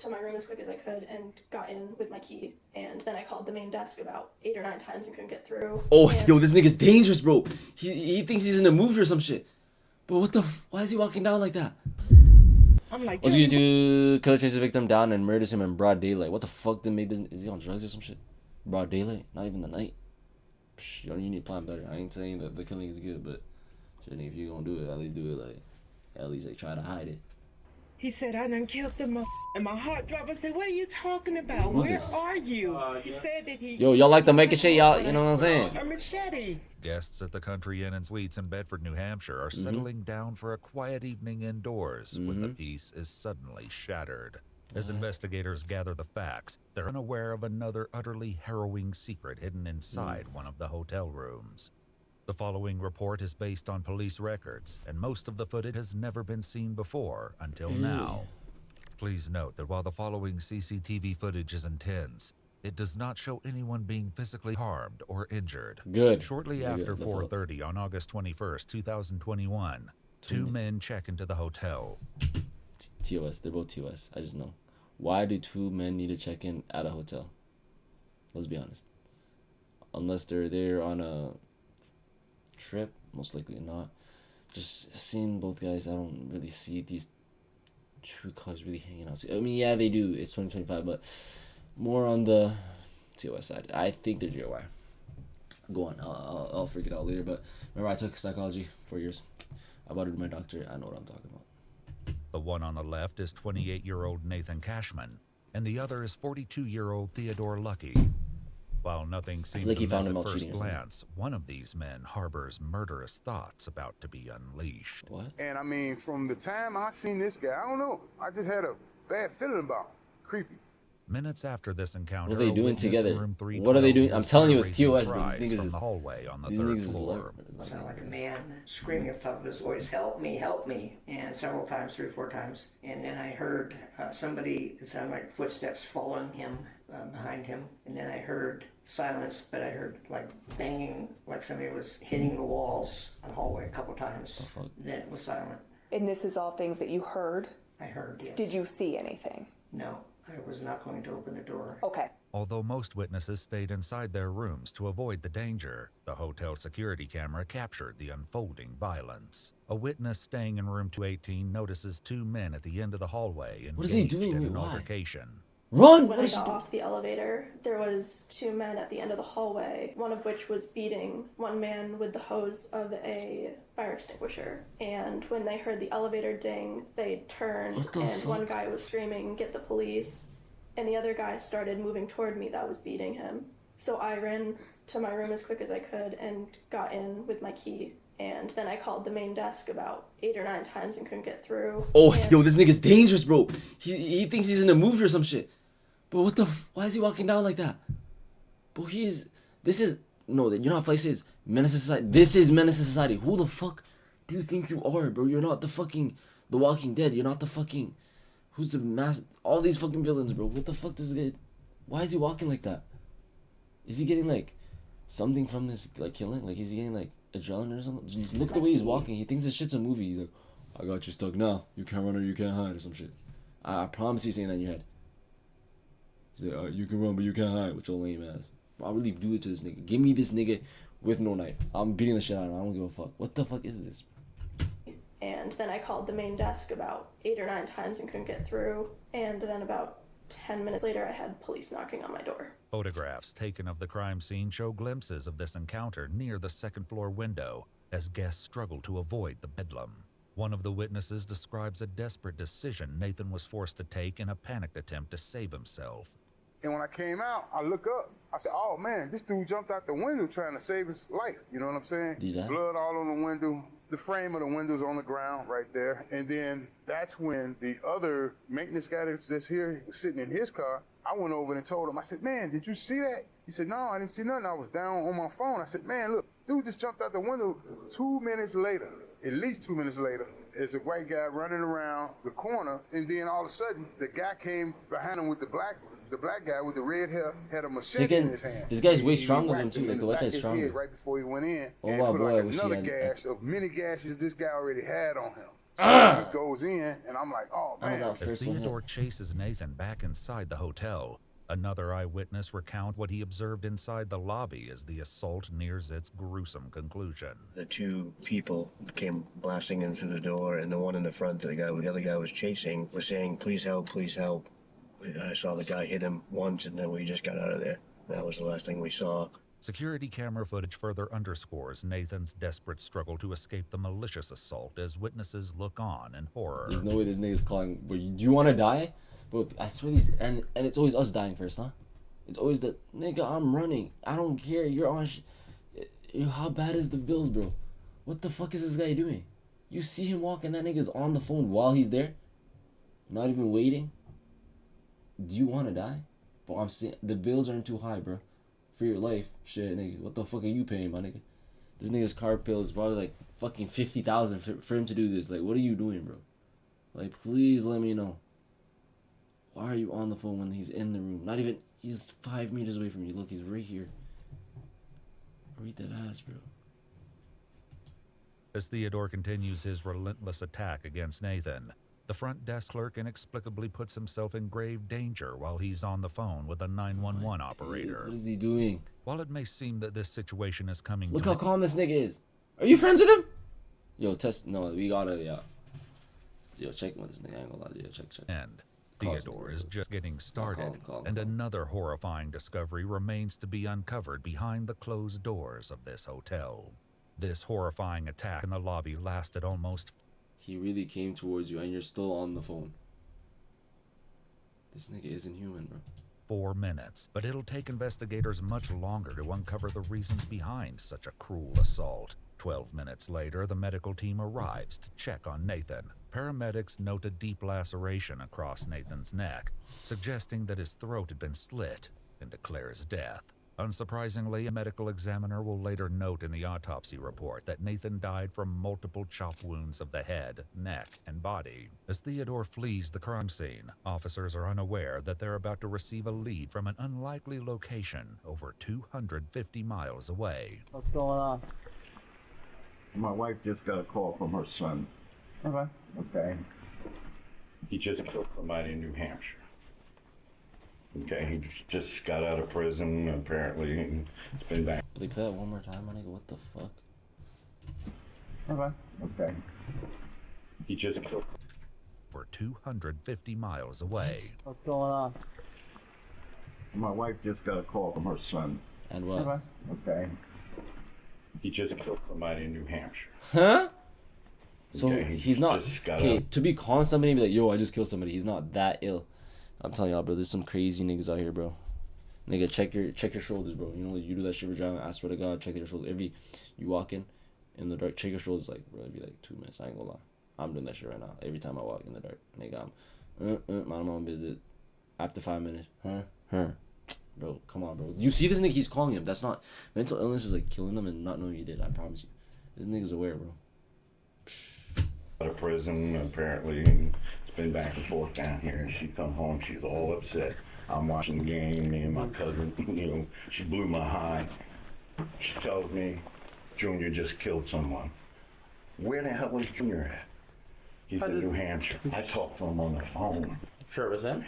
to my room as quick as I could and got in with my key. And then I called the main desk about 8 or 9 times and couldn't get through. Oh, yo, this nigga's dangerous, bro. He thinks he's in a movie or some shit. But what the why is he walking down like that? I'm like, What's going to killer chases victim down and murders him in broad daylight? What the fuck did make this? Is he on drugs or some shit? Broad daylight? Not even the night? Psh, you need to plan better. I ain't saying that the killing is good, but shit, if you gonna do it, at least do it like, at least like try to hide it. he said, I done killed them. And my heart dropped. I said, what are you talking about? Who's Where this? are you? He said that he... Yo, y'all like to make a shit, y'all, you know what I'm saying? A machete. Guests at the Country Inn and Suites in Bedford, New Hampshire are settling down for a quiet evening indoors when the peace is suddenly shattered. As investigators gather the facts, they're unaware of another utterly harrowing secret hidden inside one of the hotel rooms. The following report is based on police records, and most of the footage has never been seen before until now. Please note that while the following CCTV footage is intense, it does not show anyone being physically harmed or injured. Good. Shortly after 4:30 on August 21st, 2021, two men check into the hotel. TOS, they're both TOS. I just know. Why do two men need to check in at a hotel? Let's be honest. Unless they're there on a trip, most likely not. Just seeing both guys, I don't really see these two cars really hanging out. I mean, yeah, they do. It's 2025, but more on the TOS side. I think they're GOI. Go on. I'll figure it out later. But remember, I took psychology 4 years. I about to do my doctorate. I know what I'm talking about. The one on the left is 28-year-old Nathan Cashman, and the other is 42-year-old Theodore Lucky. While nothing seems like he amiss found him at out first cheating or something. glance, one of these men harbors murderous thoughts about to be unleashed. What? And I mean, from the time I seen this guy, I don't know, I just had a bad feeling about him. Creepy. Minutes after this encounter, What are they a doing witness in together? room What are they 312 doing? I'm hears telling you, it's ear-raising TOS, bro. cries These niggas from is- the hallway on the These third niggas is floor. It sounded like a man screaming at the top of his voice, help me, and several times, 3 or 4 times. And then I heard somebody, it sounded like footsteps following him, behind him. And then I heard silence, but I heard like banging, like somebody was hitting the walls of the hallway a couple times. fuck? Then it was silent. And this is all things that you heard? I heard, yes. Did you see anything? No, I was not going to open the door. Okay. Although most witnesses stayed inside their rooms to avoid the danger, the hotel security camera captured the unfolding violence. A witness staying in room 218 notices two men at the end of the hallway What is he engaged doing? in an Why? altercation. Run! When What I is she got doing? off the elevator, there was 2 men at the end of the hallway, one of which was beating one man with the hose of a fire extinguisher. And when they heard the elevator ding, they turned, What the and one fuck? guy was screaming, "Get the police!" And the other guy started moving toward me that was beating him. So I ran to my room as quick as I could and got in with my key. And then I called the main desk about 8 or 9 times and couldn't get through. Oh, And yo, this nigga's dangerous, bro. He thinks he's in a movie or some shit. But what the why is he walking down like that? Bro, no, you're not Flight says Menace to Society. This is Menace to Society. Who the fuck do you think you are, bro? You're not the fucking The Walking Dead. You're not the fucking, who's the all these fucking villains, bro. What the fuck does it, why is he walking like that? Is he getting like something from this like killing? Like is he getting like adrenaline or something? Just look the way he's walking. He thinks this shit's a movie. He's like, I got you stuck now. You can't run or you can't hide or some shit. I promise he's saying that in your head. He's like, you can run but you can't hide with your lame ass. I'll really do it to this nigga. Give me this nigga with no knife. I'm beating the shit out of him. I don't give a fuck. What the fuck is this? And then I called the main desk about 8 or 9 times and couldn't get through. And then about 10 minutes later, I had police knocking on my door. Photographs taken of the crime scene show glimpses of this encounter near the second-floor window as guests struggle to avoid the bedlam. One of the witnesses describes a desperate decision Nathan was forced to take in a panicked attempt to save himself. And when I came out, I look up. I said, oh man, this dude jumped out the window trying to save his life. You know what I'm saying? Did that? Blood all on the window. The frame of the window's on the ground right there. And then that's when the other maintenance guy that's here was sitting in his car. I went over and told him, I said, man, did you see that? He said, no, I didn't see nothing. I was down on my phone. I said, man, look, dude just jumped out the window. 2 minutes later, at least 2 minutes later, there's a white guy running around the corner. And then all of a sudden, the guy came behind him with the black guy with the red hair had a machete in his hand. This guy's way He stronger than him whacked too. him Like in the white back of guy's his stronger. head right before he went in. Oh, and wow, put boy, I like wish he another had- gash of many gashes this guy already had on him. So he goes in, and I'm like, oh, Oh, man. that As first one hit. Theodore chases Nathan back inside the hotel, another eyewitness recounts what he observed inside the lobby as the assault nears its gruesome conclusion. The two people came blasting in through the door, and the one in the front, the other guy was chasing, was saying, please help, please help. I saw the guy hit him once, and then we just got out of there. That was the last thing we saw. Security camera footage further underscores Nathan's desperate struggle to escape the malicious assault as witnesses look on in horror. There's no way this nigga's calling. But do you want to die? But I swear these, and it's always us dying first, huh? It's always the nigga. I'm running. I don't care. You're on. How bad is the bills, bro? What the fuck is this guy doing? You see him walking. That nigga's on the phone while he's there. Not even waiting. Do you want to die? But I'm saying the bills aren't too high, bro. For your life, shit, nigga. What the fuck are you paying, my nigga? This nigga's car bill is probably like fucking 50,000 for him to do this. Like, what are you doing, bro? Like, please let me know. Why are you on the phone when he's in the room? Not even, he's 5 meters away from you. Look, he's right here. Read that ass, bro. As Theodore continues his relentless attack against Nathan, the front desk clerk inexplicably puts himself in grave danger while he's on the phone with a 911 operator. What is he doing? While it may seem that this situation is coming Look to how calm this nigga is. Are you friends with him? Yo, test. No, we gotta, yeah. Yo, check with this nigga. I ain't gonna lie to you. Check. end. Call Theodore us, is just getting started, call him. and another horrifying discovery remains to be uncovered behind the closed doors of this hotel. This horrifying attack in the lobby lasted almost He really came towards you and you're still on the phone. This nigga isn't human, bro. 4 minutes, but it'll take investigators much longer to uncover the reasons behind such a cruel assault. 12 minutes later, the medical team arrives to check on Nathan. Paramedics note a deep laceration across Nathan's neck, suggesting that his throat had been slit, and declare his death. Unsurprisingly, a medical examiner will later note in the autopsy report that Nathan died from multiple chop wounds of the head, neck, and body. As Theodore flees the crime scene, officers are unaware that they're about to receive a lead from an unlikely location over 250 miles away. What's going on? My wife just got a call from her son. Okay. Okay. He just killed somebody in New Hampshire. Okay, he just got out of prison, apparently, and it's been back. Play that one more time, my nigga. What the fuck? Okay. Okay. He just killed. For 250 miles away. What's going on? My wife just got a call from her son. And what? Okay. Okay. He just killed somebody in New Hampshire. Huh? So Okay, he's not. just got Okay, out. to be calling somebody and be like, yo, I just killed somebody. He's not that ill. I'm telling y'all, bro. There's some crazy niggas out here, bro. Nigga, check your shoulders, bro. You know, you do that shit for driving. I swear to God, check your shoulders. You walk in the dark, check your shoulders. Like, bro, it'd be like 2 minutes. I ain't gonna lie. I'm doing that shit right now. Every time I walk in the dark, nigga, I'm mind my own business. After 5 minutes, bro, come on, bro. You see this nigga? He's calling him. That's not mental illness. Is like killing them and not knowing you did. I promise you. This nigga's aware, bro. Out of prison, apparently, and it's been back and forth down here. And she come home, she's all upset. I'm watching the game, me and my cousin, you know, she blew my high. She tells me, Junior just killed someone. Where the hell was Junior at? He's in New Hampshire. I talked to him on the phone. Sure it was him?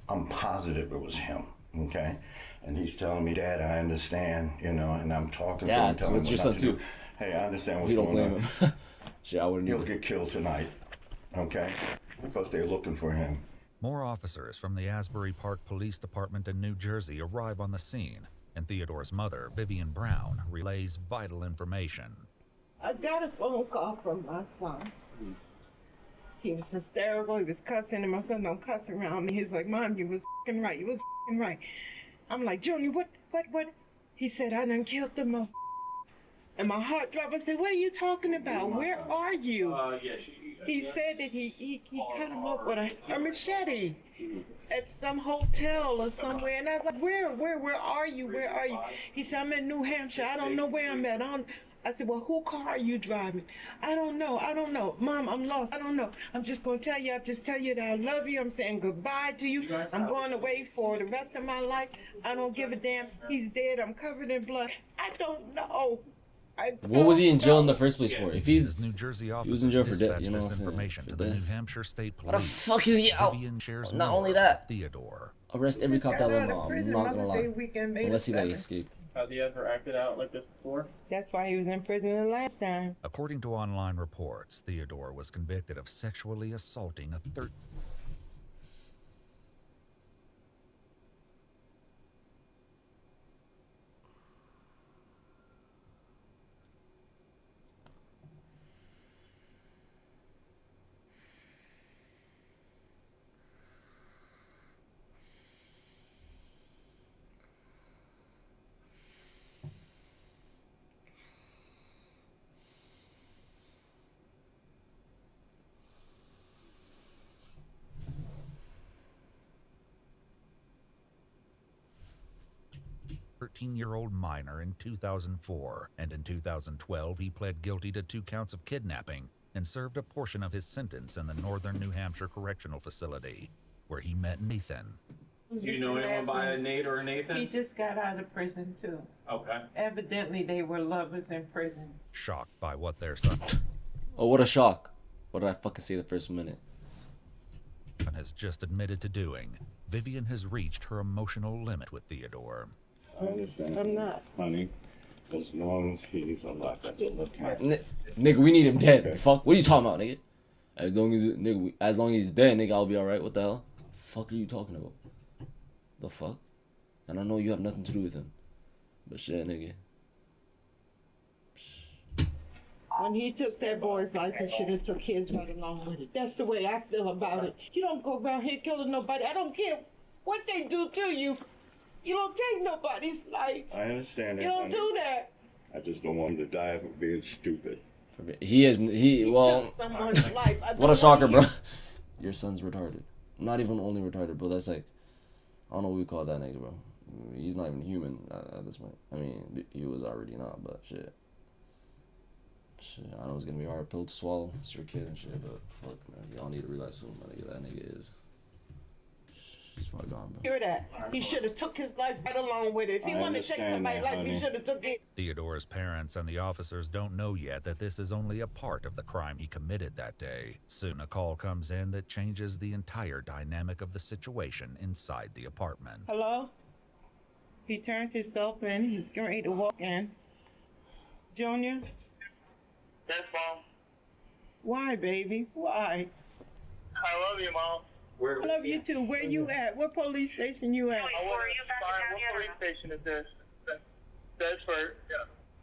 I'm positive it was him, okay? And he's telling me, Dad, I understand, you know, and I'm talking to him, Dad, so telling it's him your what son not to do. too. Hey, I understand what's We don't going blame on. him. Shit, I wouldn't He'll either. get killed tonight, okay? Because they're looking for him. More officers from the Asbury Park Police Department in New Jersey arrive on the scene, and Theodore's mother, Vivian Brown, relays vital information. I got a phone call from my son. He was hysterical. He was cussing, and my son don't cuss around me. He's like, Mom, you was f***ing right. You was f***ing right. I'm like, Junior, what? He said, I done killed the mother. And my heart dropped. I said, what are you talking about? Where are you? He said that he cut him up with a machete at some hotel or somewhere. And I was like, where are you? Where are you? He said, I'm in New Hampshire. I don't know where I'm at. I said, well, whose car are you driving? I don't know. Mom, I'm lost. I don't know. I'm just going to tell you. I'll just tell you that I love you. I'm saying goodbye to you. I'm going away for the rest of my life. I don't give a damn. He's dead. I'm covered in blood. I don't know. What was he in jail in the first place for? If he's As New Jersey was in officers jail for death, dispatch you know this what I'm saying? information For to the death. New Hampshire State Why Police, the fuck is he out? Vivian shares Not more only with that, Theodore. arrest every cop that let him out. I'm Prison, not Mother gonna lie. Day weekend made Unless he us like seven. escaped. Have you ever acted out like this before? That's why he was in prison the last time. According to online reports, Theodore was convicted of sexually assaulting a 13 13-year-old minor in 2004, and in 2012 he pled guilty to 2 counts of kidnapping and served a portion of his sentence in the Northern New Hampshire Correctional Facility, where he met Nathan. Do you know anyone by a Nate or a Nathan? He just got out of prison too. Okay. Evidently they were lovers in prison. Shocked by what their son Oh, what a shock. What did I fucking say the first minute? has just admitted to doing, Vivian has reached her emotional limit with Theodore. I understand. I'm not. Honey, as long as he's alive, that's all that matters. Nigga, we need him dead. Fuck. What are you talking about, nigga? As long as he's dead, nigga, I'll be alright. What the hell? Fuck are you talking about? The fuck? And I know you have nothing to do with him. But shit, nigga. When he took that boy's life, he should have took his right along with it. That's the way I feel about it. You don't go around here killing nobody. I don't care what they do to you. You don't take nobody's life. I understand that, You don't honey. do that. I just don't want him to die for being stupid. Well, Took someone's life. I what don't a shocker, want bro. Your son's retarded. Not even only retarded, bro. That's like, I don't know what we call that nigga, bro. He's not even human at this point. I mean, he was already not, but shit. Shit, I know it's gonna be a hard pill to swallow. It's your kid and shit, but fuck, man. Y'all need to realize who that nigga is. He's far gone, bro. Hear that? He should have took his life right along with it. If he I wanted to take understand somebody's that, life, he honey. should have took it. Theodore's parents and the officers don't know yet that this is only a part of the crime he committed that day. Soon a call comes in that changes the entire dynamic of the situation inside the apartment. Hello? He turned himself in. He's getting ready to walk in. Junior? Yes, Mom. Why, baby? Why? I love you, Mom. I love you too. Where you at? What police station you at? I want to find what police station is this? Bedford. Yeah.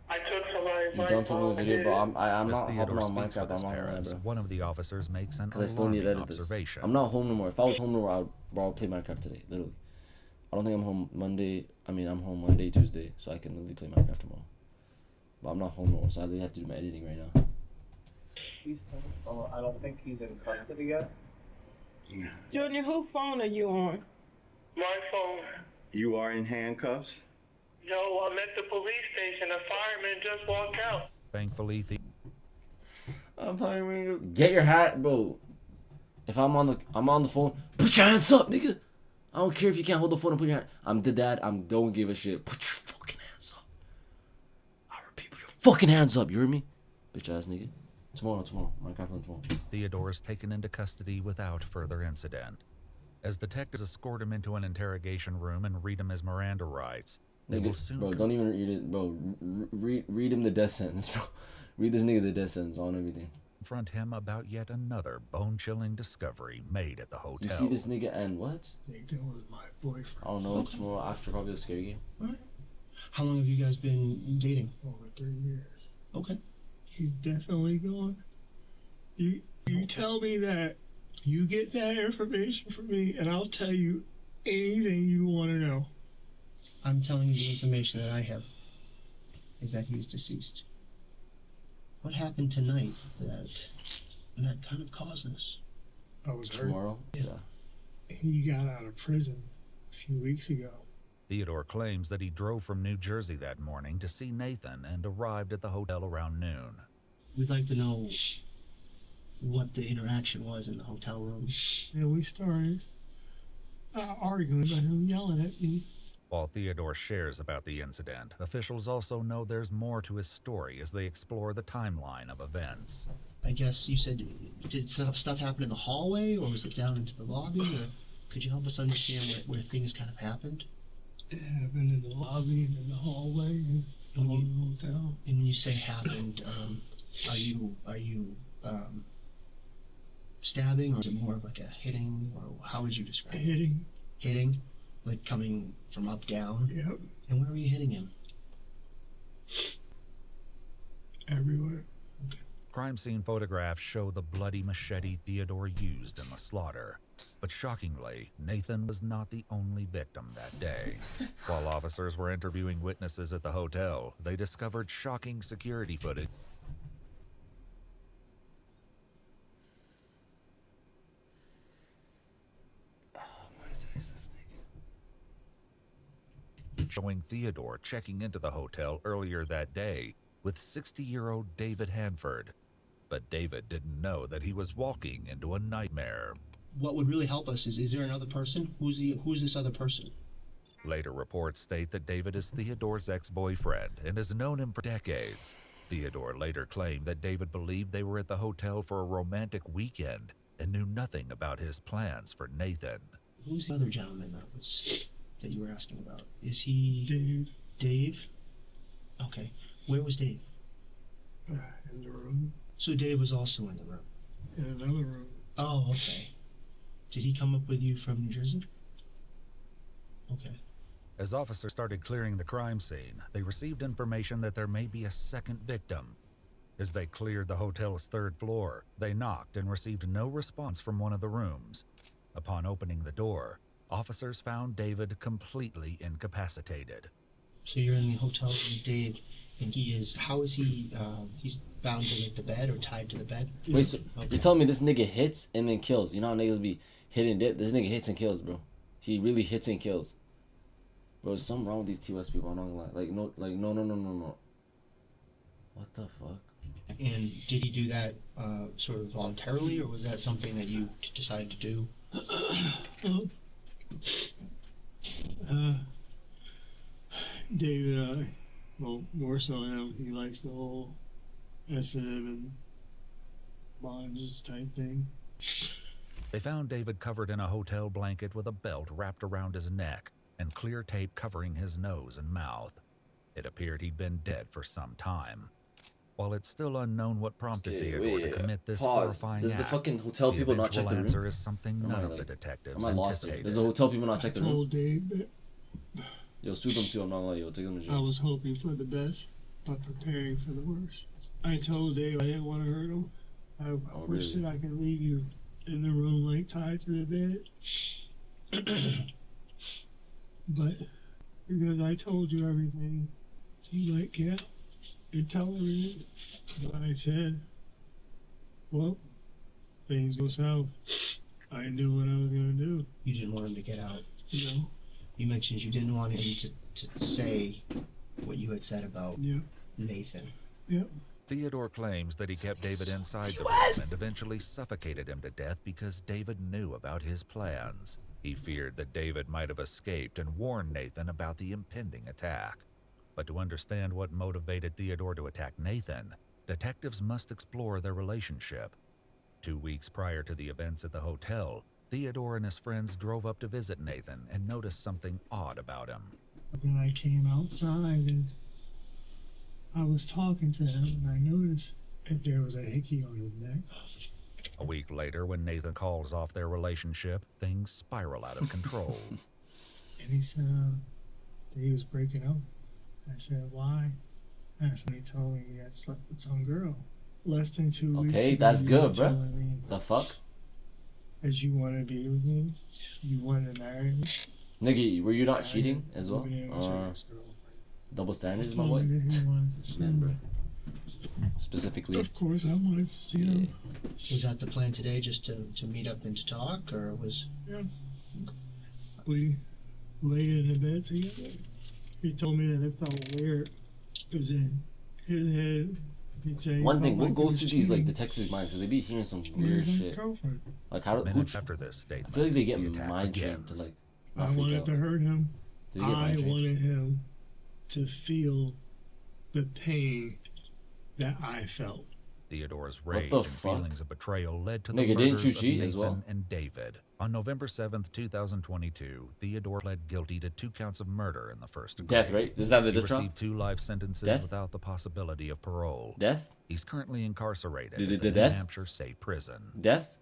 I took somebody's You life. done filming the video, bro? I'm As not hopping Theodore on speaks with Minecraft. his I'm not gonna lie, parents, bro. one of the officers makes an Cause I still need to alarming edit this. observation. I'm not home no more. If I was home no more, I'll play Minecraft today. Literally. I don't think I'm home Monday. I mean, I'm home Monday, Tuesday, so I can literally play Minecraft tomorrow. But I'm not home no more, so I literally have to do my editing right now. I don't think he's in custody yet. Junior, whose phone are you on? My phone. You are in handcuffs? Yo, I'm at the police station. A fireman just walked out. Thankfully, Get your hat, bro. If I'm on the phone, put your hands up, nigga. I don't care if you can't hold the phone and put your hand. I'm the dad. Don't give a shit. Put your fucking hands up. I repeat, put your fucking hands up. You hear me? Bitch ass nigga. Tomorrow. Minecraft on tomorrow. Theodore is taken into custody without further incident. As detectives escort him into an interrogation room and read him his Miranda rights, they will soon Bro, don't even read it, bro. Read him the death sentence, bro. Read this nigga the death sentence on everything. confront him about yet another bone-chilling discovery made at the You hotel. see this nigga and what? Nathan was my boyfriend. I don't know. Tomorrow after probably the scary game. What? How long have you guys been dating? Over 3 years. Okay. He's definitely gone. You tell me that. You get that information from me, and I'll tell you anything you want to know. I'm telling you the information that I have is that he's deceased. What happened tonight that kind of caused this? I was hurt. Tomorrow? Yeah. He got out of prison a few weeks ago. Theodore claims that he drove from New Jersey that morning to see Nathan and arrived at the hotel around noon. We'd like to know what the interaction was in the hotel room. Yeah, we started arguing about him yelling at me. While Theodore shares about the incident, officials also know there's more to his story as they explore the timeline of events. I guess you said, did stuff happen in the hallway, or was it down into the lobby, or could you help us understand where things kind of happened? It happened in the lobby, in the hallway, in the hotel. And when you say happened, are you stabbing, or is it more of like a hitting, or how would you describe it? Hitting. Hitting? Like coming from up, down? Yep. And where were you hitting him? Everywhere. Okay. Crime scene photographs show the bloody machete Theodore used in the slaughter. But shockingly, Nathan was not the only victim that day. While officers were interviewing witnesses at the hotel, they discovered shocking security footage showing Theodore checking into the hotel earlier that day with 60-year-old David Hanford. But David didn't know that he was walking into a nightmare. What would really help us is there another person? Who's this other person? Later reports state that David is Theodore's ex-boyfriend and has known him for decades. Theodore later claimed that David believed they were at the hotel for a romantic weekend and knew nothing about his plans for Nathan. Who's the other gentleman that you were asking about? Is he... Dave. Dave? Okay. Where was Dave? In the room. So Dave was also in the room? In another room. Oh, okay. Did he come up with you from New Jersey? Okay. As officers started clearing the crime scene, they received information that there may be a second victim. As they cleared the hotel's third floor, they knocked and received no response from one of the rooms. Upon opening the door, officers found David completely incapacitated. So you're in the hotel with Dave, and how is he, he's bound to like the bed or tied to the bed? Wait, so you're telling me this nigga hits and then kills? You know how niggas be hit and dip? This nigga hits and kills, bro. He really hits and kills. Bro, there's something wrong with these TOS people, I'm not gonna lie. No. What the fuck? And did he do that sort of voluntarily, or was that something that you decided to do? David, well, more so him, he likes the whole SM and bondage type thing. They found David covered in a hotel blanket with a belt wrapped around his neck and clear tape covering his nose and mouth. It appeared he'd been dead for some time. While it's still unknown what prompted Theodore to commit this horrifying Does act, the fucking hotel people not check the room? answer is something none of the detectives anticipated. Does the hotel people not check the room? Dave, Yo, sue them too, I'm not gonna lie, yo, take them to jail. I was hoping for the best, but preparing for the worst. I told Dave I didn't want to hurt him. I wish that I could leave you in the room, like tied to the bed. But because I told you everything, you like, yeah, you're telling me. But I said, well, things go south. I knew what I was gonna do. You didn't want him to get out. No. You mentioned you didn't want him to say what you had said about Nathan. Yep. Theodore claims that he kept David inside the room and eventually suffocated him to death because David knew about his plans. He feared that David might have escaped and warned Nathan about the impending attack. But to understand what motivated Theodore to attack Nathan, detectives must explore their relationship. 2 weeks prior to the events at the hotel, Theodore and his friends drove up to visit Nathan and noticed something odd about him. Then I came outside and I was talking to him, and I noticed if there was a hickey on his neck. A week later, when Nathan calls off their relationship, things spiral out of control. And he said that he was breaking up. I said, why? That's when he told me he had slept with some girl. Less than 2 weeks. Okay, that's good, bro. The fuck? As you want to be with me, you want to marry me. Nigga, were you not cheating as well? Double standards, my boy. Man, bro. Specifically. Of course, I wanted to see him. Was that the plan today, just to meet up and to talk, or was? Yeah. We laid in the bed together. He told me that it felt weird. It was in his head. One thing, what goes through these like detectives' minds? Because they be hearing some weird shit. Like how minutes after this statement, I feel like they get mind trained to like. I wanted to hurt him. Did he get I brain trained? wanted him to feel the pain that I felt. Theodore's What rage the and fuck? feelings of betrayal led to the Nigga, didn't murders you of cheat Nathan as well? and David. On November 7th, 2022, Theodore pled guilty to 2 counts of murder in the first degree. Death, right? Is that the He death trial? received 2 life sentences Death? without the possibility of parole. Death? He's currently incarcerated Did at it the the New death? Hampshire State Prison. Death?